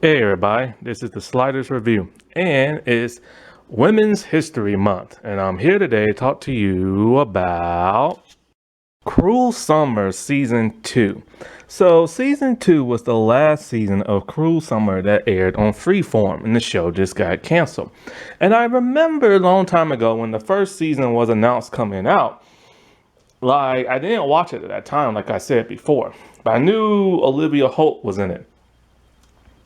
Hey everybody, this is the Sliders Review, and it's Women's History Month, and I'm here today to talk to you about Cruel Summer Season 2. So, Season 2 was the last season of Cruel Summer that aired on Freeform, and the show just got canceled. And I remember a long time ago when the first season was announced coming out, I didn't watch it at that time, like I said before, but I knew Olivia Holt was in it.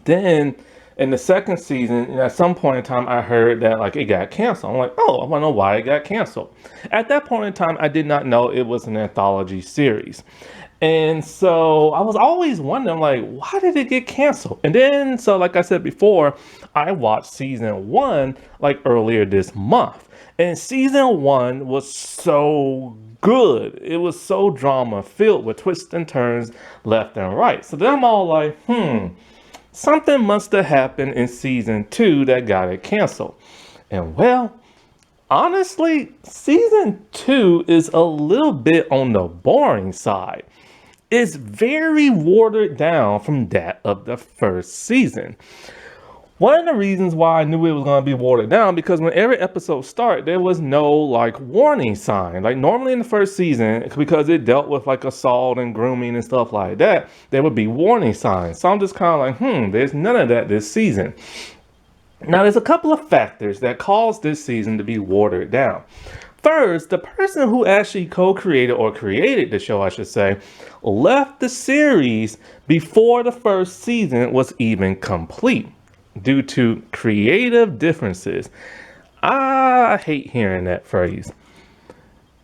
Then in the second season, at some point in time, I heard that it got canceled. I'm like, oh, I want to know why it got canceled. At that point in time, I did not know it was an anthology series. And so I was always wondering, why did it get canceled? And then, so like I said before, I watched season one earlier this month. And season one was so good. It was so drama filled with twists and turns left and right. So then I'm all like, something must have happened in season two that got it canceled. And well, honestly, season two is a little bit on the boring side. It's very watered down from that of the first season. One of the reasons why I knew it was going to be watered down because when every episode started, there was no warning sign. Normally in the first season, because it dealt with assault and grooming and stuff like that, there would be warning signs. So I'm just kind of there's none of that this season. Now there's a couple of factors that caused this season to be watered down. First, the person who actually co-created or created the show, I should say, left the series before the first season was even complete, due to creative differences. I hate hearing that phrase.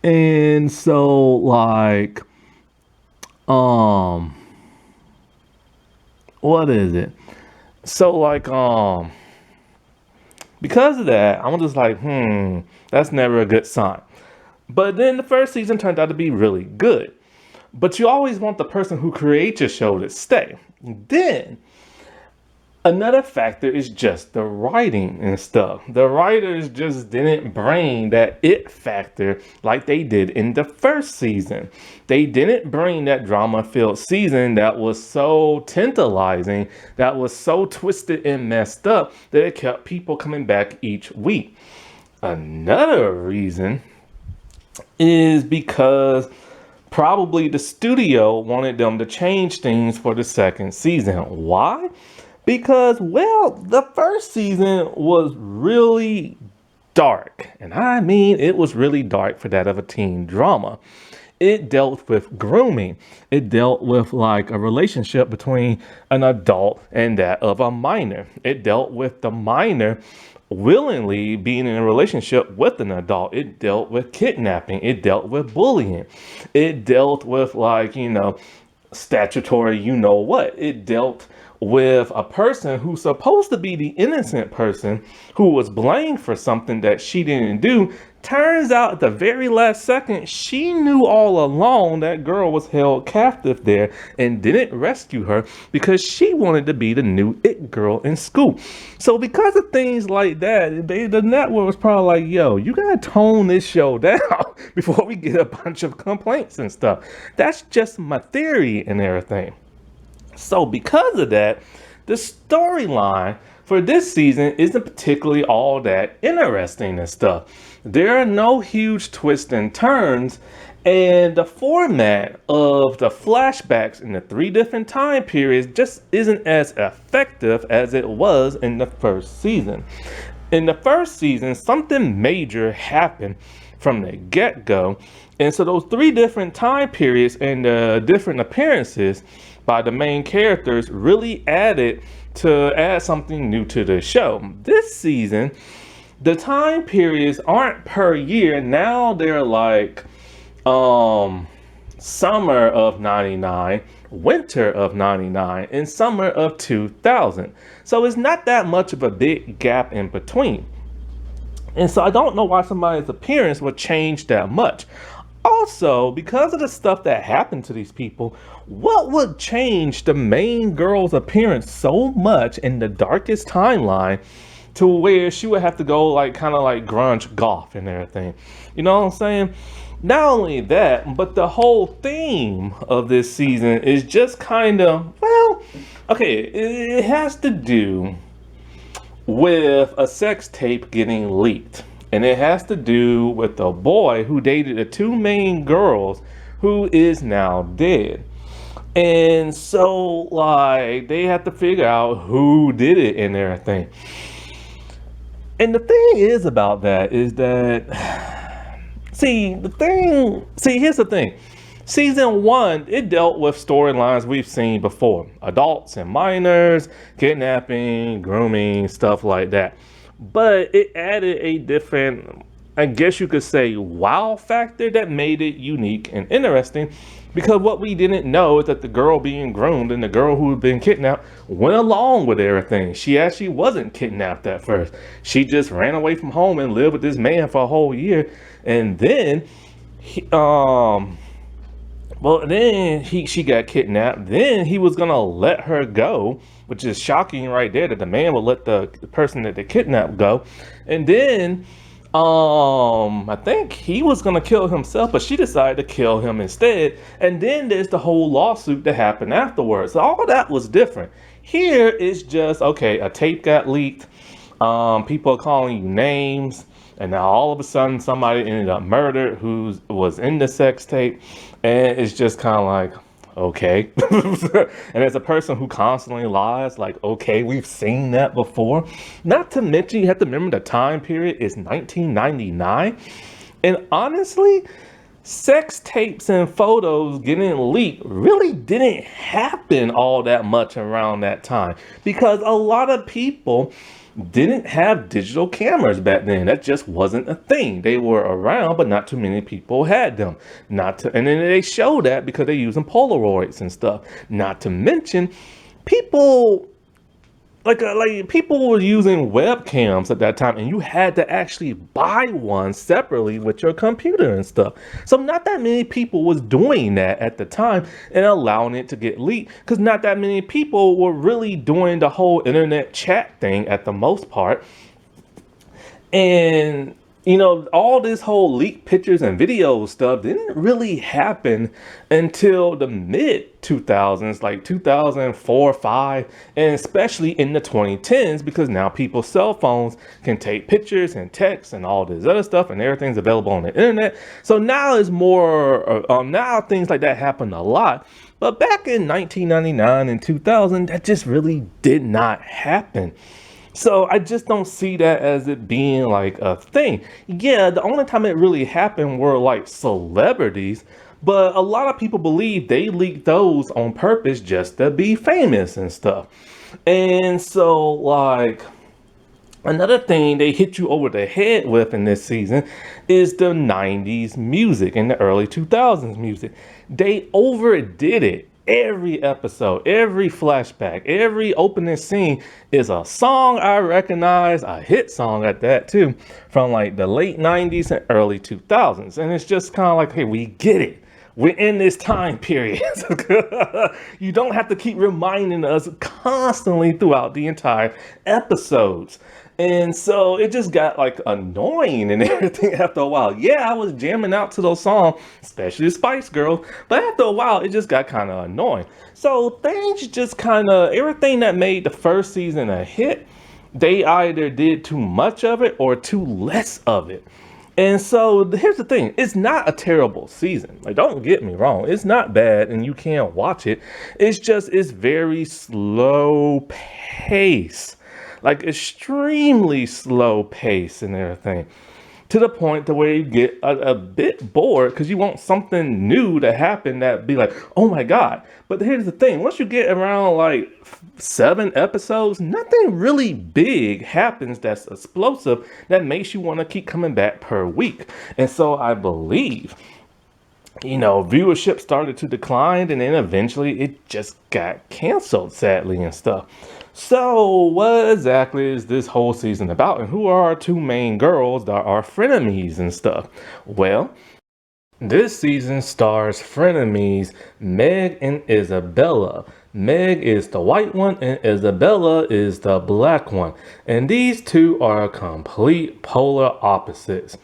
And so what is it? So because of that, I'm just that's never a good sign. But then the first season turned out to be really good. But you always want the person who creates your show to stay. Then another factor is just the writing and stuff. The writers just didn't bring that it factor like they did in the first season. They didn't bring that drama-filled season that was so tantalizing, that was so twisted and messed up that it kept people coming back each week. Another reason is because probably the studio wanted them to change things for the second season. Why? Because, the first season was really dark. And I mean, it was really dark for that of a teen drama. It dealt with grooming. It dealt with a relationship between an adult and that of a minor. It dealt with the minor willingly being in a relationship with an adult. It dealt with kidnapping. It dealt with bullying. It dealt with statutory what. It dealt with a person who's supposed to be the innocent person who was blamed for something that she didn't do. Turns out at the very last second, she knew all along that girl was held captive there and didn't rescue her because she wanted to be the new it girl in school. So because of things like that, the network was probably yo, you gotta tone this show down before we get a bunch of complaints and stuff. That's just my theory and everything. So because of that, the storyline for this season isn't particularly all that interesting and stuff. There are no huge twists and turns, and the format of the flashbacks in the three different time periods just isn't as effective as it was in the first season. In the first season, something major happened from the get-go, and so those three different time periods and different appearances by the main characters really added to add something new to the show. This season, the time periods aren't per year. Now they're summer of 99, winter of 99, and summer of 2000. So it's not that much of a big gap in between. And so I don't know why somebody's appearance would change that much. Also, because of the stuff that happened to these people, what would change the main girl's appearance so much in the darkest timeline to where she would have to go kind of grunge goth and everything? You know what I'm saying? Not only that, but the whole theme of this season is just kind of, Okay, it has to do with a sex tape getting leaked. And it has to do with a boy who dated the two main girls who is now dead. And so, like, they have to figure out who did it and everything. And the thing is about that is that, here's the thing. Season one, it dealt with storylines we've seen before: adults and minors, kidnapping, grooming, stuff like that. But it added a different, I guess you could say, wow factor that made it unique and interesting. Because what we didn't know is that the girl being groomed and the girl who had been kidnapped went along with everything. She actually wasn't kidnapped at first. She just ran away from home and lived with this man for a whole year. And then, he, she got kidnapped. Then he was gonna let her go, which is shocking right there that the man would let the person that they kidnapped go. And then I think he was gonna kill himself, but she decided to kill him instead. And then there's the whole lawsuit that happened afterwards. So all that was different. Here it's just okay, a tape got leaked. People are calling you names, and now all of a sudden somebody ended up murdered who was in the sex tape, and it's just kind of like, okay. And as a person who constantly lies, like, okay, we've seen that before. Not to mention, you have to remember the time period is 1999. And honestly, sex tapes and photos getting leaked really didn't happen all that much around that time, because a lot of people didn't have digital cameras back then. That just wasn't a thing. They were around, but not too many people had them. And then they show that because they're using Polaroids and stuff. Not to mention, people people were using webcams at that time, and you had to actually buy one separately with your computer and stuff. So not that many people was doing that at the time and allowing it to get leaked, because not that many people were really doing the whole internet chat thing at the most part. And all this whole leaked pictures and video stuff didn't really happen until the mid 2000s, like 2004, 5, and especially in the 2010s, because now people's cell phones can take pictures and text and all this other stuff, and everything's available on the internet. So now it's more, now things like that happen a lot. But back in 1999 and 2000, that just really did not happen. So I just don't see that as it being like a thing. Yeah, the only time it really happened were like celebrities, but a lot of people believe they leaked those on purpose just to be famous and stuff. And so, like, another thing they hit you over the head with in this season is the 90s music and the early 2000s music. They overdid it. Every episode, every flashback, every opening scene is a song I recognize, a hit song at that too, from like the late 90s and early 2000s. And it's just kind of like, hey, we get it. We're in this time period. You don't have to keep reminding us constantly throughout the entire episodes. And so it just got like annoying and everything after a while. Yeah, I was jamming out to those songs, especially Spice Girls, but after a while it just got kind of annoying. So things just kind of, everything that made the first season a hit, they either did too much of it or too less of it. And so here's the thing, it's not a terrible season. Like, don't get me wrong, it's not bad and you can't watch it. It's just, it's very slow pace. Like extremely slow pace and everything, to the point to where you get a bit bored because you want something new to happen that be like, oh my God. But here's the thing, once you get around like 7 episodes, nothing really big happens that's explosive that makes you want to keep coming back per week. And so I believe, viewership started to decline, and then eventually it just got canceled, sadly, and stuff. So what exactly is this whole season about, and who are our two main girls that are frenemies and stuff? Well, this season stars frenemies Meg and Isabella. Meg is the white one and Isabella is the black one. And these two are complete polar opposites.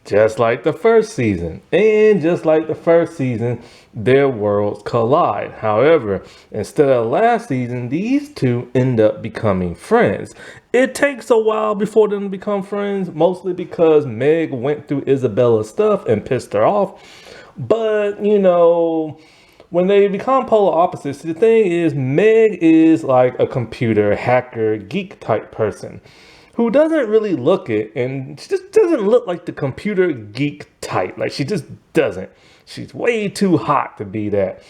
just like the first season. And just like the first season, their worlds collide. However, instead of last season, these two end up becoming friends. It takes a while before them to become friends, mostly because Meg went through Isabella's stuff and pissed her off. But, when they become polar opposites, the thing is, Meg is like a computer hacker, geek type person who doesn't really look it, and she just doesn't look like the computer geek type. Like, she just doesn't. She's way too hot to be that.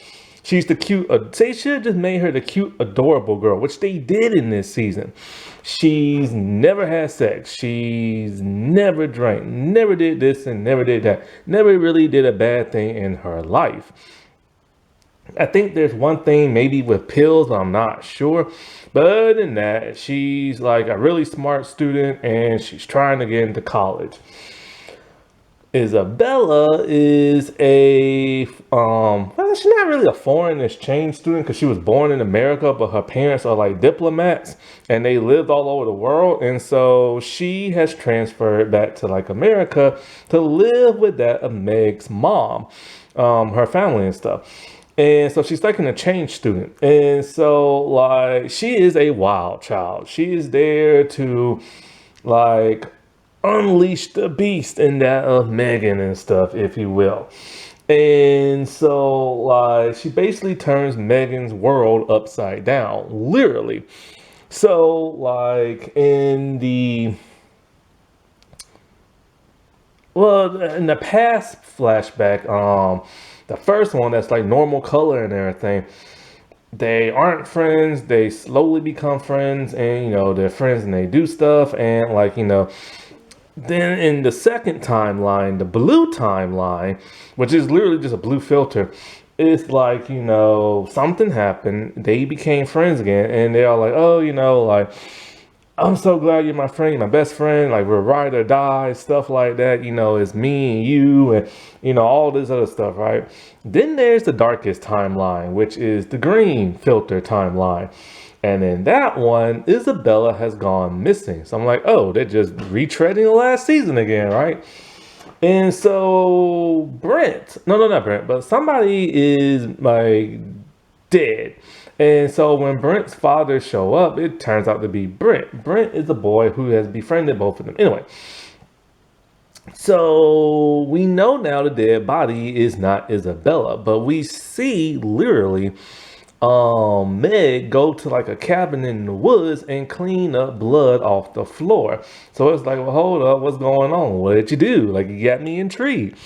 She's the cute, they should have just made her the cute, adorable girl, which they did in this season. She's never had sex. She's never drank, never did this and never did that. Never really did a bad thing in her life. I think there's one thing maybe with pills, I'm not sure. But other than that, she's like a really smart student and she's trying to get into college. Isabella is well, she's not really a foreign exchange student because she was born in America, but her parents are like diplomats and they lived all over the world. And so she has transferred back to like America to live with that of Meg's mom, her family and stuff. And so she's like an exchange student. And so like she is a wild child. She is there to like unleash the beast in that of Megan and stuff, if you will. And so like she basically turns Megan's world upside down, literally. So like in the past flashback, the first one that's like normal color and everything, they aren't friends, they slowly become friends, and they're friends and they do stuff, and like then in the second timeline, the blue timeline, which is literally just a blue filter, it's like something happened, they became friends again, and they're all like, oh, like, I'm so glad you're my friend, you're my best friend, like we're ride or die, stuff like that, it's me and you, and all this other stuff, right? Then there's the darkest timeline, which is the green filter timeline. And in that one, Isabella has gone missing. So I'm like, oh, they're just retreading the last season again, right? And so Brent, no, not Brent, but somebody is like dead. And so when Brent's father show up, it turns out to be Brent. Brent is a boy who has befriended both of them. Anyway, so we know now the dead body is not Isabella, but we see literally Meg go to like a cabin in the woods and clean up blood off the floor. So it's like, well, hold up, what's going on? What did you do? Like, you got me intrigued.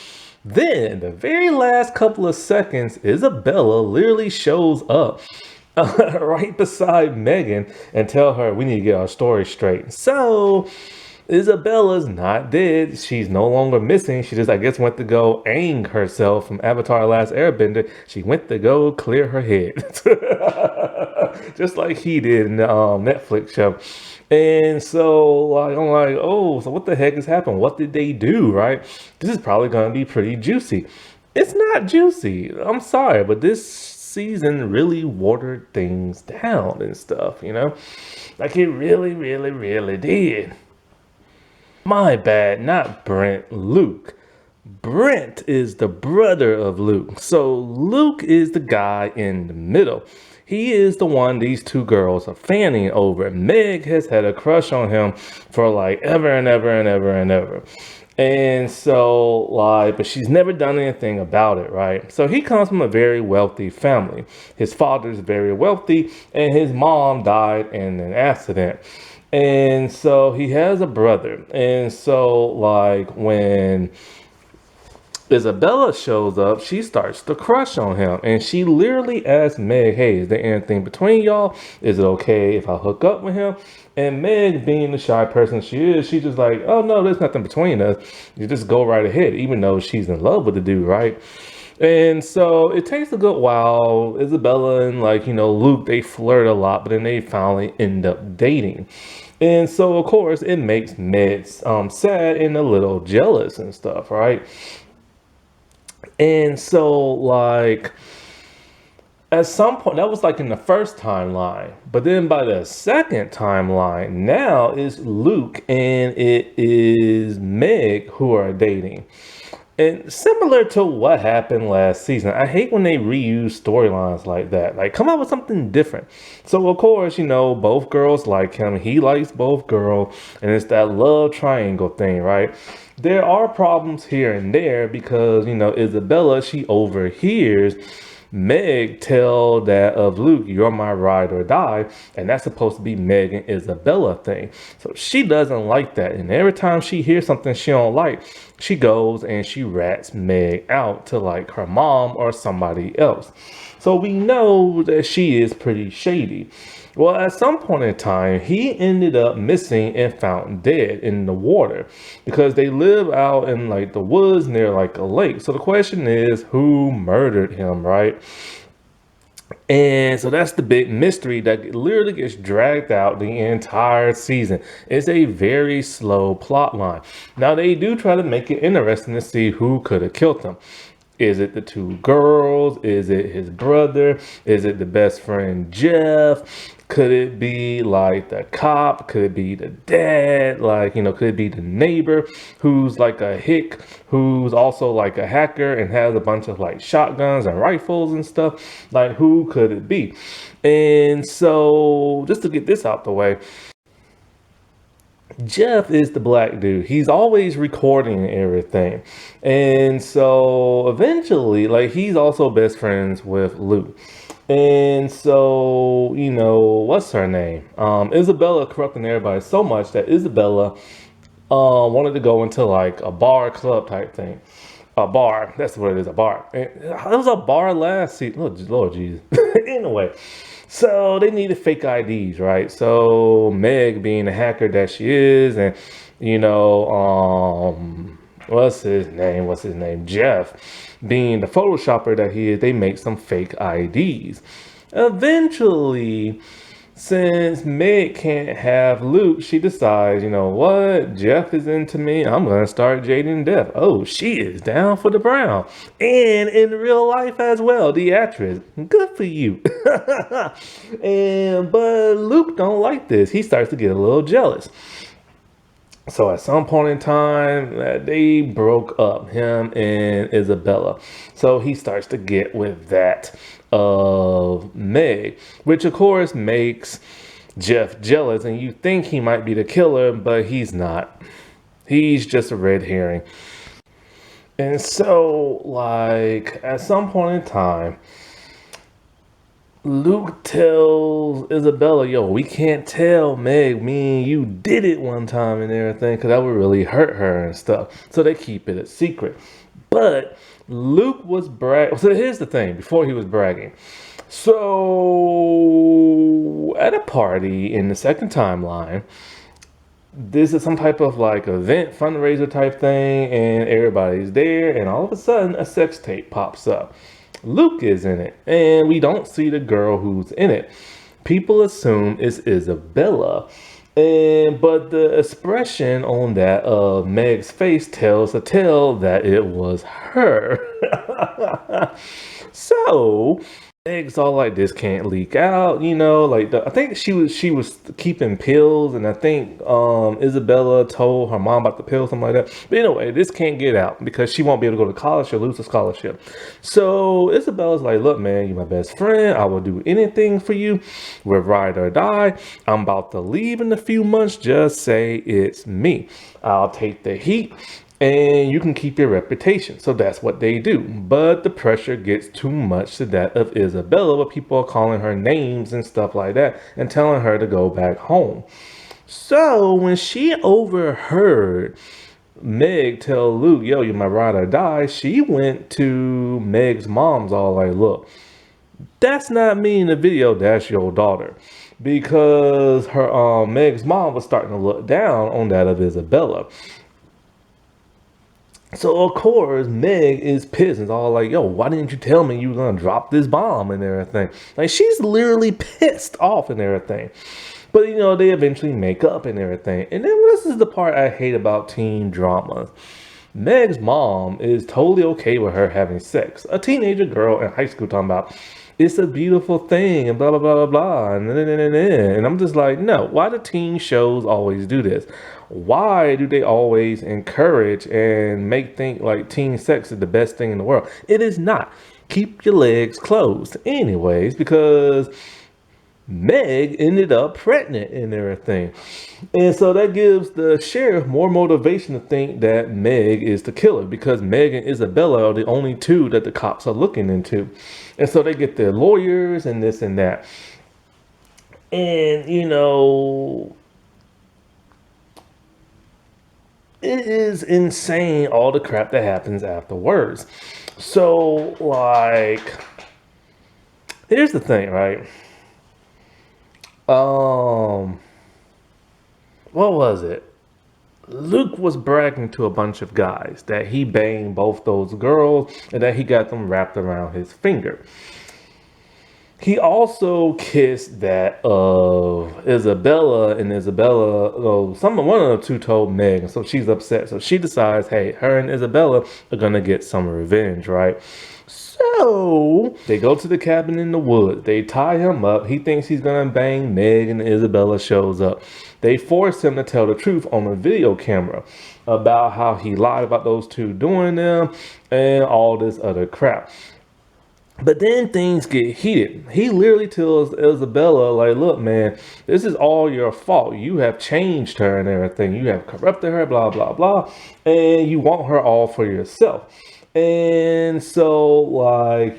Then the very last couple of seconds, Isabella literally shows up right beside Megan and tell her we need to get our story straight. So Isabella's not dead. She's no longer missing. She just, I guess, went to go Aang herself from Avatar Last Airbender. She went to go clear her head. Just like he did in the Netflix show. And so like, I'm like, oh, so what the heck has happened? What did they do, right? This is probably going to be pretty juicy. It's not juicy. I'm sorry, but this season really watered things down and stuff, Like it really, really, really did. My bad, not Brent, Luke. Brent is the brother of Luke. So Luke is the guy in the middle. He is the one these two girls are fanning over. Meg has had a crush on him for like ever and ever and ever and ever. And so like, but she's never done anything about it, right? So he comes from a very wealthy family. His father's very wealthy and his mom died in an accident. And so he has a brother. And so like when Isabella shows up, she starts to crush on him. And she literally asks Meg, hey, is there anything between y'all? Is it okay if I hook up with him? And Meg, being the shy person she is, she's just like, oh no, there's nothing between us. You just go right ahead, even though she's in love with the dude, right? And so it takes a good while. Isabella and Luke, they flirt a lot, but then they finally end up dating. And so, of course, it makes Meg sad and a little jealous and stuff, right? And so, like, At some point, that was like in the first timeline, but then by the second timeline, now it's Luke and it is Meg who are dating. And similar to what happened last season, I hate when they reuse storylines like that. Like, come up with something different. So, of course, both girls like him. He likes both girls. And it's that love triangle thing, right? There are problems here and there because, Isabella, she overhears Meg tell that of Luke, "You're my ride or die," and that's supposed to be Meg and Isabella thing. So she doesn't like that, and every time she hears something she don't like, she goes and she rats Meg out to like her mom or somebody else. So we know that she is pretty shady. Well, at some point in time, he ended up missing and found dead in the water because they live out in like the woods near like a lake. So the question is, who murdered him, right? And so that's the big mystery that literally gets dragged out the entire season. It's a very slow plot line. Now, they do try to make it interesting to see who could have killed him. Is it the two girls? Is it his brother? Is it the best friend Jeff? Could it be like the cop? Could it be the dad? Like, could it be the neighbor who's like a hick, who's also like a hacker and has a bunch of like shotguns and rifles and stuff? Like, who could it be? And so, just to get this out the way, Jeff is the black dude. He's always recording everything. And so eventually, like, he's also best friends with Luke. And so, what's her name? Isabella corrupting everybody so much that Isabella wanted to go into like a bar club type thing. A bar. That's what it is, a bar. And it was a bar last season. Lord Jesus. Anyway. So they needed fake IDs, right? So Meg, being the hacker that she is, and what's his name? Jeff, being the photoshopper that he is, they make some fake IDs. Eventually, since Meg can't have Luke, she decides, what? Jeff is into me. I'm going to start Jaden Death. Oh, she is down for the brown. And in real life as well, the actress. Good for you. But Luke don't like this. He starts to get a little jealous. So at some point in time, they broke up, him and Isabella. So he starts to get with that of Meg, which of course makes Jeff jealous. And you think he might be the killer, but he's not. He's just a red herring. And so, like, at some point in time, Luke tells Isabella, "Yo, we can't tell Meg, me and you did it one time and everything, because that would really hurt her and stuff." So they keep it a secret. But Luke was bragging. So here's the thing, before he was bragging. So at a party in the second timeline, this is some type of like event, fundraiser type thing, and everybody's there, and all of a sudden a sex tape pops up. Luke is in it, and we don't see the girl who's in it. People assume it's Isabella, but the expression on that of Meg's face tells a tale that it was her. So Meg's all like, "This can't leak out," like I think she was keeping pills, and I think Isabella told her mom about the pills, something like that. But anyway, this can't get out because she won't be able to go to college. She'll lose the scholarship. So Isabella's like, "Look, man, you're my best friend. I will do anything for you. We're ride or die. I'm about to leave in a few months. Just say it's me. I'll take the heat, and you can keep your reputation." So that's what they do. But the pressure gets too much to that of Isabella, but people are calling her names and stuff like that and telling her to go back home. So when she overheard Meg tell Luke, "Yo, you're my ride or die," she went to Meg's mom's all like, "Look, that's not me in the video, that's your daughter." Because her Meg's mom was starting to look down on that of Isabella. So of course Meg is pissed and all like, "Yo, why didn't you tell me you were gonna drop this bomb and everything?" Like, she's literally pissed off and everything. But they eventually make up and everything. And then this is the part I hate about teen dramas. Meg's mom is totally okay with her having sex. A teenager girl in high school talking about, it's a beautiful thing and blah blah blah blah blah and I'm just like, no, why do teen shows always do this? Why do they always encourage and make think like teen sex is the best thing in the world? It is not. Keep your legs closed anyways, because Meg ended up pregnant and everything. And so that gives the sheriff more motivation to think that Meg is the killer, because Meg and Isabella are the only two that the cops are looking into. And so they get their lawyers and this and that. And, it is insane all the crap that happens afterwards. So, like, here's the thing, right? What was it? Luke was bragging to a bunch of guys that he banged both those girls and that he got them wrapped around his finger. He also kissed that of Isabella, and one of the two told Meg, so she's upset. So she decides, hey, her and Isabella are gonna get some revenge, right? So they go to the cabin in the woods. They tie him up. He thinks he's gonna bang Meg, and Isabella shows up. They force him to tell the truth on a video camera about how he lied about those two doing them and all this other crap. But then things get heated. He literally tells Isabella, like, look, man, this is all your fault. You have changed her and everything. You have corrupted her, blah, blah, blah. And you want her all for yourself. And so, like,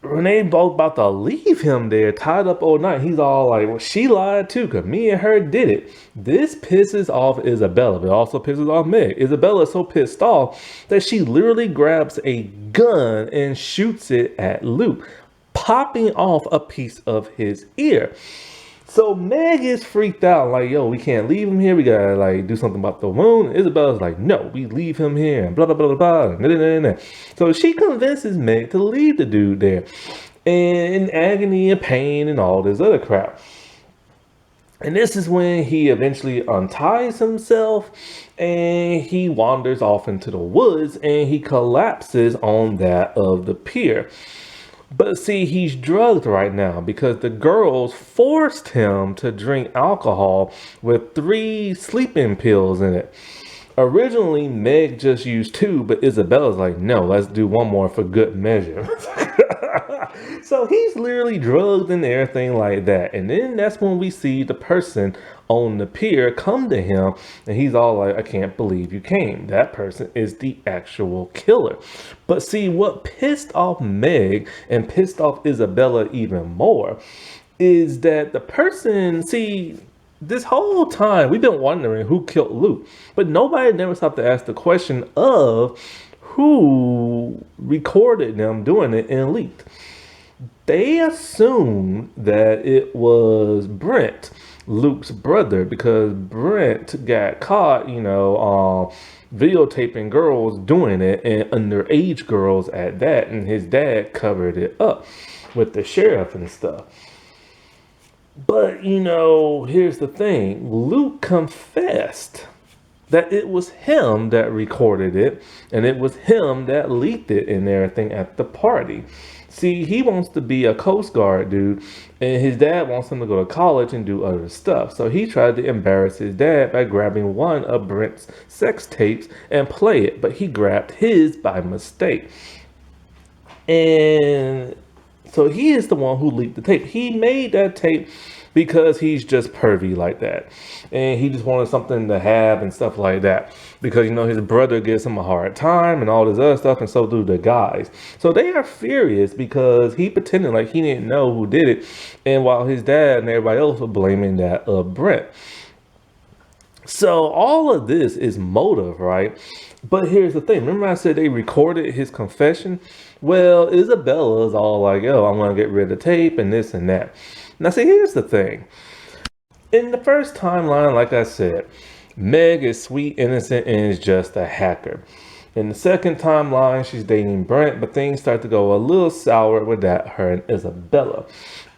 when they both about to leave him there, tied up all night, he's all like, well, she lied too, because me and her did it. This pisses off Isabella, but it also pisses off Meg. Isabella is so pissed off that she literally grabs a gun and shoots it at Luke, popping off a piece of his ear. So Meg is freaked out, like, yo, we can't leave him here. We gotta, like, do something about the wound. Isabella's like, no, we leave him here, and blah, blah, blah, blah, blah. So she convinces Meg to leave the dude there, and in agony and pain and all this other crap. And this is when he eventually unties himself, and he wanders off into the woods, and he collapses on that of the pier. But see, he's drugged right now because the girls forced him to drink alcohol with 3 sleeping pills in it. Originally, Meg just used 2, but Isabella's like, no, let's do 1 more for good measure. So he's literally drugged and everything like that. And then that's when we see the person on the pier come to him, and he's all like, I can't believe you came. That person is the actual killer. But see, what pissed off Meg and pissed off Isabella even more is that the person, see, this whole time we've been wondering who killed Luke, but nobody never stopped to ask the question of who recorded them doing it and leaked. They assumed that it was Brent, Luke's brother, because Brent got caught, videotaping girls doing it, and underage girls at that, and his dad covered it up with the sheriff and stuff. But, here's the thing. Luke confessed that it was him that recorded it, and it was him that leaked it and everything at the party. See, he wants to be a Coast Guard dude, and his dad wants him to go to college and do other stuff. So he tried to embarrass his dad by grabbing one of Brent's sex tapes and play it, but he grabbed his by mistake. And so he is the one who leaked the tape. He made that tape because he's just pervy like that. And he just wanted something to have and stuff like that. Because, his brother gives him a hard time and all this other stuff, and so do the guys. So they are furious because he pretended like he didn't know who did it. And while his dad and everybody else were blaming that of Brent. So all of this is motive, right? But here's the thing. Remember I said they recorded his confession? Well, Isabella's all like, yo, I'm going to get rid of the tape and this and that. Now, see, here's the thing. In the first timeline, like I said, Meg is sweet, innocent, and is just a hacker. In the second timeline, she's dating Brent, but things start to go a little sour with that, her and Isabella.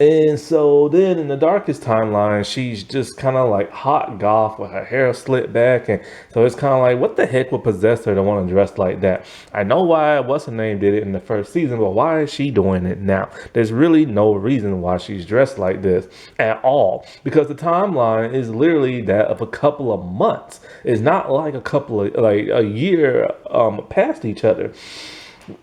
And so then in the darkest timeline, she's just kind of like hot goth with her hair slit back. And so it's kind of like, what the heck would possess her to want to dress like that? I know why, what's her name did it in the first season, but why is she doing it now? There's really no reason why she's dressed like this at all, because the timeline is literally that of a couple of months. It's not like a couple of, like a year past each other.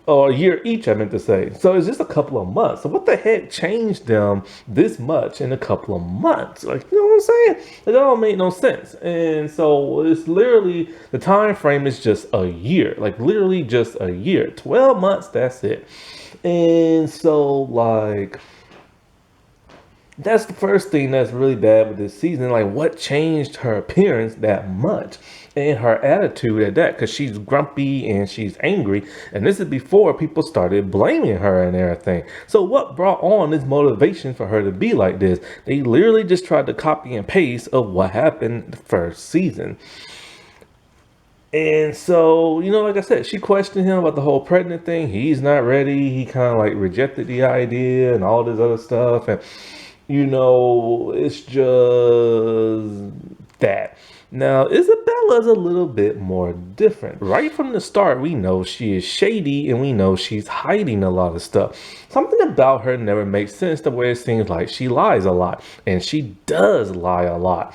Or a year each, I meant to say. So it's just a couple of months. So what the heck changed them this much in a couple of months? Like, you know what I'm saying? It don't make no sense. And so it's literally, the time frame is just a year. Like literally just a year. 12 months, that's it. And so like, that's the first thing that's really bad with this season. Like, what changed her appearance that much? And her attitude at that, because she's grumpy and she's angry. And this is before people started blaming her and everything. So what brought on this motivation for her to be like this? They literally just tried to copy and paste of what happened the first season. And so, you know, like I said, she questioned him about the whole pregnant thing. He's not ready. He kind of like rejected the idea and all this other stuff. And, you know, it's just that. Now, Isabella's a little bit more different. Right from the start, we know she is shady and we know she's hiding a lot of stuff. Something about her never makes sense, the way it seems like she lies a lot. And she does lie a lot.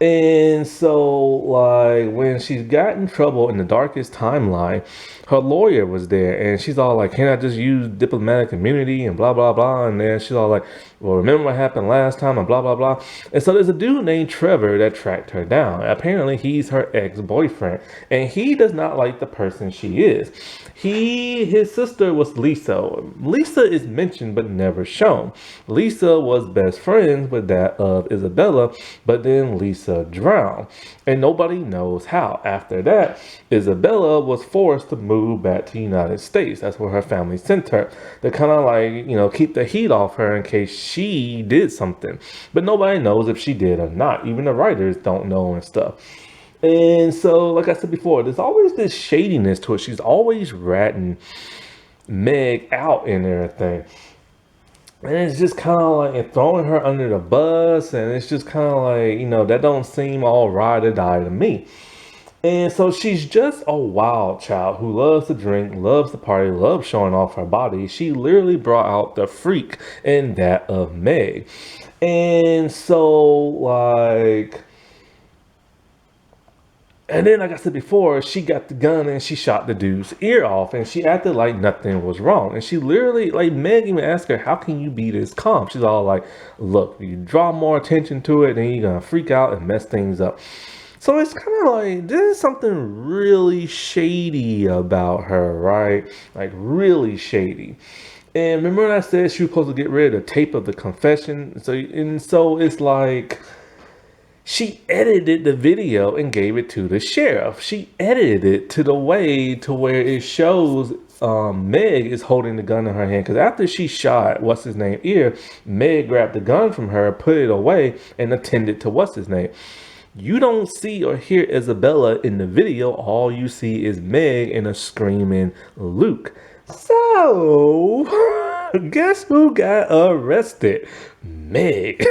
And so, like, when she's got in trouble in the darkest timeline, her lawyer was there, and she's all like, can I just use diplomatic immunity and blah, blah, blah. And then she's all like, well, remember what happened last time and blah, blah, blah. And so there's a dude named Trevor that tracked her down. Apparently, he's her ex-boyfriend, and he does not like the person she is. His sister was Lisa. Lisa is mentioned but never shown. Lisa was best friends with that of Isabella, but then Lisa drowned, and nobody knows how. After that, Isabella was forced to move back to the United States. That's where her family sent her to kind of like, you know, keep the heat off her in case she did something. But nobody knows if she did or not. Even the writers don't know and stuff. And so, like I said before, there's always this shadiness to it. She's always ratting Meg out and everything. And it's just kind of like throwing her under the bus. And it's just kind of like, you know, that don't seem all ride or die to me. And so she's just a wild child who loves to drink, loves to party, loves showing off her body. She literally brought out the freak in that of Meg. And so, like... And then, like I said before, she got the gun and she shot the dude's ear off, and she acted like nothing was wrong. And she literally, like, Meg even asked her, how can you be this calm? She's all like, look, you draw more attention to it, then you're going to freak out and mess things up. So it's kind of like, there's something really shady about her, right? Like, really shady. And remember when I said she was supposed to get rid of the tape of the confession? So it's like... She edited the video and gave it to the sheriff. She edited it to the way to where it shows Meg is holding the gun in her hand. Because after she shot what's-his-name ear, Meg grabbed the gun from her, put it away, and attended to what's-his-name. You don't see or hear Isabella in the video. All you see is Meg and a screaming Luke. So, guess who got arrested? Meg.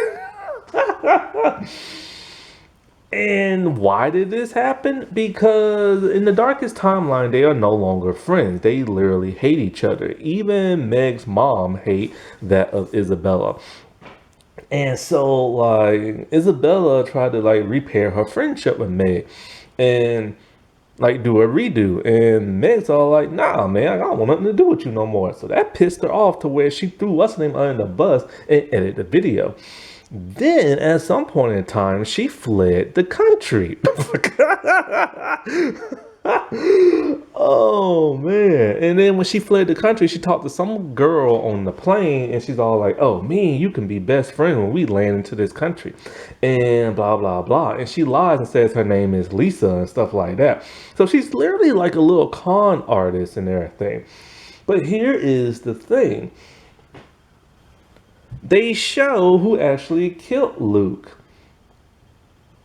And why did this happen? Because in the darkest timeline, they are no longer friends. They literally hate each other. Even Meg's mom hate that of Isabella. And so, like, Isabella tried to, like, repair her friendship with Meg and, like, do a redo. And Meg's all like, nah, man, I don't want nothing to do with you no more. So that pissed her off to where she threw what's-her-name under the bus and edited the video. Then, at some point in time, she fled the country. Oh, man. And then when she fled the country, she talked to some girl on the plane, and she's all like, oh, me and you can be best friends when we land into this country. And blah, blah, blah. And she lies and says her name is Lisa and stuff like that. So she's literally like a little con artist and everything. But here is the thing. They show who actually killed Luke.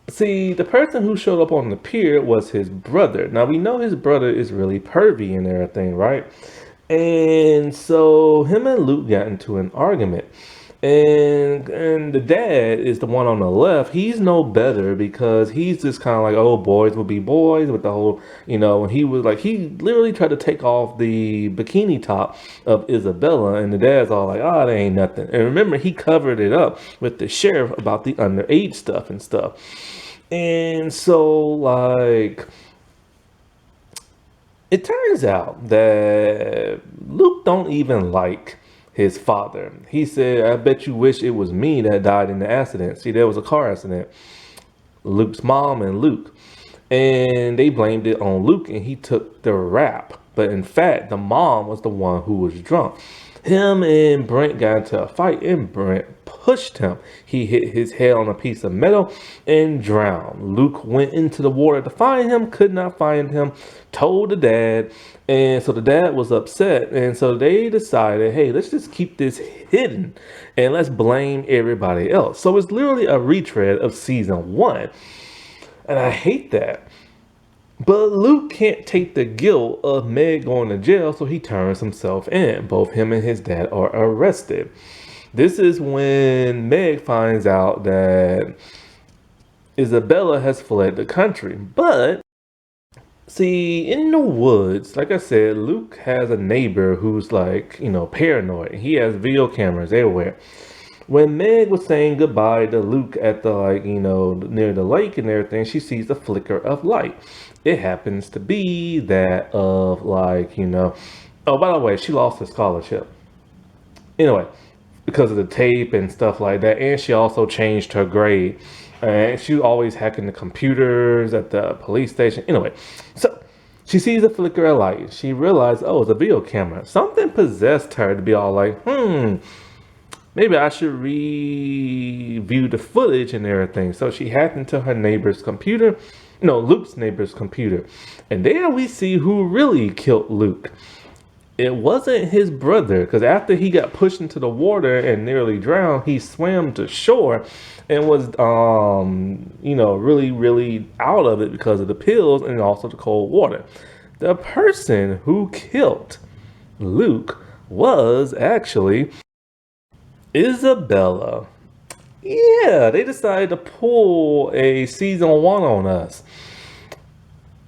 See, the person who showed up on the pier was his brother. Now we know his brother is really pervy and everything, right? And so him and Luke got into an argument. And the dad is the one on the left. He's no better because he's just kind of like, oh, boys will be boys with the whole, and he was like, he literally tried to take off the bikini top of Isabella, and the dad's all like, oh, that ain't nothing. And remember, he covered it up with the sheriff about the underage stuff and stuff. And so, like, it turns out that Luke don't even like his father. He said, I bet you wish it was me that died in the accident. See, there was a car accident. Luke's mom and Luke. And they blamed it on Luke, and he took the rap. But in fact, the mom was the one who was drunk. Him and Brent got into a fight, and Brent pushed him. He hit his head on a piece of metal and drowned. Luke went into the water to find him, could not find him, told the dad, and so the dad was upset. And so they decided, hey, let's just keep this hidden and let's blame everybody else. So it's literally a retread of season 1. And I hate that. But Luke can't take the guilt of Meg going to jail, so he turns himself in. Both him and his dad are arrested. This is when Meg finds out that Isabella has fled the country. But, see, in the woods, like I said, Luke has a neighbor who's like, paranoid. He has video cameras everywhere. When Meg was saying goodbye to Luke at the, near the lake and everything, she sees a flicker of light. It happens to be that of, oh, by the way, she lost her scholarship. Anyway, because of the tape and stuff like that, and she also changed her grade. And she always hacking the computers at the police station. Anyway, so she sees a flicker of light. She realized, oh, it's a video camera. Something possessed her to be all like, maybe I should review the footage and everything. So she hacked into her neighbor's computer, Luke's neighbor's computer. And there we see who really killed Luke. It wasn't his brother, because after he got pushed into the water and nearly drowned, he swam to shore and was, really, really out of it because of the pills and also the cold water. The person who killed Luke was actually Isabella. Yeah, they decided to pull a season 1 on us.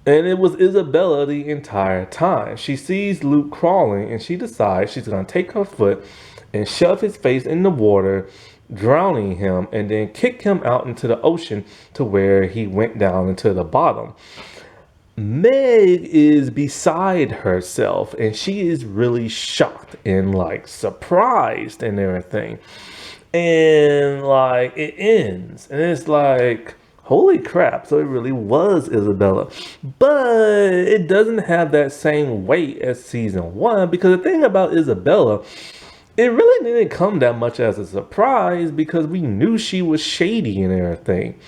And it was Isabella the entire time. She sees Luke crawling and she decides she's going to take her foot and shove his face in the water, drowning him, and then kick him out into the ocean to where he went down into the bottom. Meg is beside herself and she is really shocked and surprised and everything. And it ends and it's like, holy crap, so it really was Isabella. But it doesn't have that same weight as season 1, because the thing about Isabella, it really didn't come that much as a surprise because we knew she was shady and everything.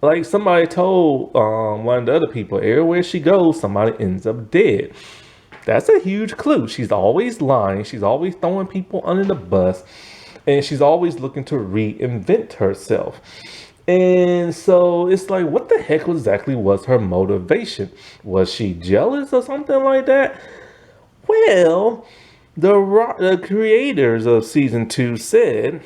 Like somebody told one of the other people, everywhere she goes, somebody ends up dead. That's a huge clue. She's always lying. She's always throwing people under the bus. And she's always looking to reinvent herself. And so it's like, what the heck exactly was her motivation? Was she jealous or something like that? Well, the creators of season 2 said,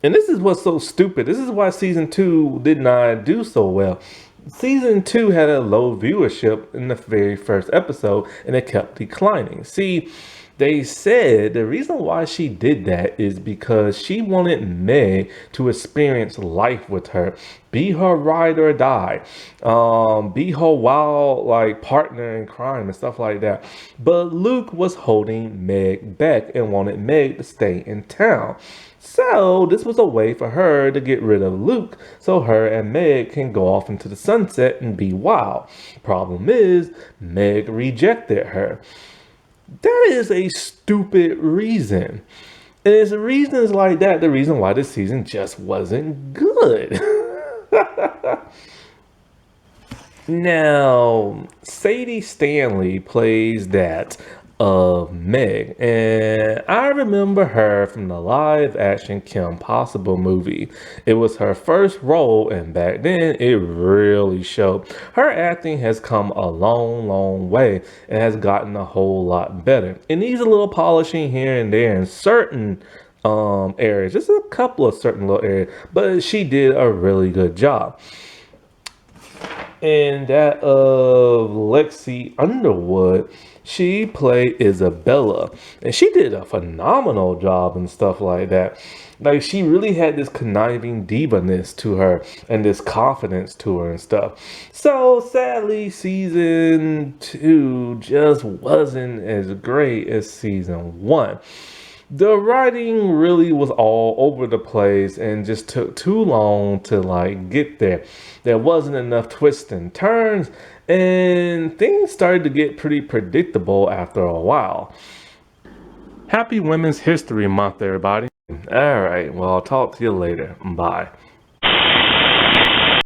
and this is what's so stupid. This is why season 2 did not do so well. Season 2 had a low viewership in the very first episode, and it kept declining. See, they said the reason why she did that is because she wanted Meg to experience life with her, be her ride or die, be her wild partner in crime and stuff like that. But Luke was holding Meg back and wanted Meg to stay in town. So this was a way for her to get rid of Luke so her and Meg can go off into the sunset and be wild. Problem is, Meg rejected her. That is a stupid reason. And it's reasons like that, the reason why this season just wasn't good. Now, Sadie Stanley plays that of Meg. And I remember her from the live action Kim Possible movie. It was her first role, and back then it really showed. Her acting has come a long, long way and has gotten a whole lot better. It needs a little polishing here and there in certain areas, just a couple of certain little areas, but she did a really good job. And that of Lexi Underwood, she played Isabella, and she did a phenomenal job and stuff like that. Like, she really had this conniving diva-ness to her and this confidence to her and stuff. So sadly, season 2 just wasn't as great as season 1. The writing really was all over the place and just took too long to like get there. There wasn't enough twists and turns, and things started to get pretty predictable after a while. Happy Women's History Month, everybody. All right, well, I'll talk to you later. Bye.